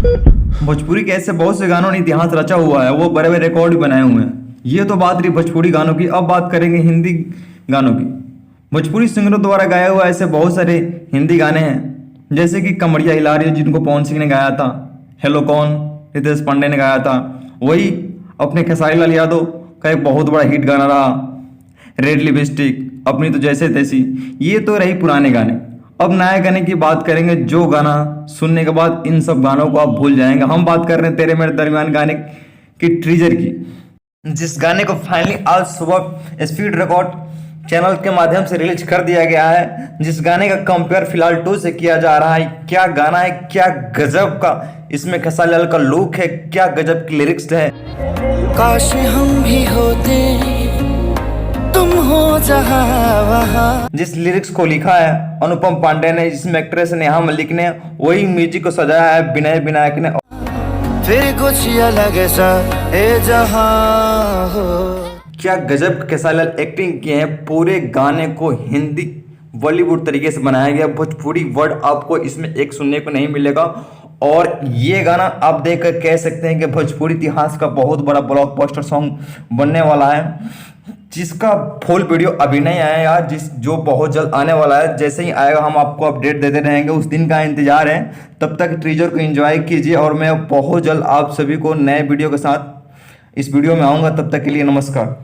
भोजपुरी के ऐसे बहुत से गानों ने इतिहास रचा हुआ है, वो बड़े बड़े रिकॉर्ड भी बनाए हुए हैं। ये तो बात रही भोजपुरी गानों की। अब बात करेंगे हिंदी गानों की। भोजपुरी सिंगरों द्वारा गाया हुआ ऐसे बहुत सारे हिंदी गाने हैं, जैसे कि कमरिया हिलारी जिनको पवन सिंह ने गाया था, हेलो कौन रितेश पांडे ने गाया था। वही अपने खेसारी लाल यादव का एक बहुत बड़ा हिट गाना रहा, रेड लिपस्टिक, अपनी तो जैसे तैसी। ये तो रही पुराने गाने। अब नए गाने की बात करेंगे, जो गाना सुनने के बाद इन सब गानों को आप भूल जाएंगे। हम बात कर रहे हैं तेरे मेरे दरमियान गाने की ट्रीजर की, जिस गाने को फाइनली आज सुबह स्पीड रिकॉर्ड चैनल के माध्यम से रिलीज कर दिया गया है। जिस गाने का कंपेयर फिलहाल 2 से किया जा रहा है। क्या गाना है, क्या गजब का इसमें खेसारी लाल का लुक है, क्या गजब की लिरिक्स है। काश हम भी होते तुम हो जहां वहां। जिस लिरिक्स को लिखा है अनुपम पांडे ने, जिसमें एक्ट्रेस नेहा मलिक ने, वही म्यूजिक को सजाया है विनय विनायक ने। फिर कुछ अलग सा ए जहां हो। क्या गजब खेसारी लाल एक्टिंग किए हैं। पूरे गाने को हिंदी बॉलीवुड तरीके से बनाया गया। भोजपुरी वर्ड आपको इसमें एक सुनने को नहीं मिलेगा। और ये गाना आप देखकर कह सकते हैं कि भोजपुरी इतिहास का बहुत बड़ा ब्लॉकबस्टर सॉन्ग बनने वाला है, जिसका फुल वीडियो अभी नहीं आया यार, जो बहुत जल्द आने वाला है। जैसे ही आएगा हम आपको अपडेट देते रहेंगे, उस दिन का इंतजार है। तब तक ट्रीजर को एंजॉय कीजिए और मैं बहुत जल्द आप सभी को नए वीडियो के साथ इस वीडियो में आऊँगा। तब तक के लिए नमस्कार।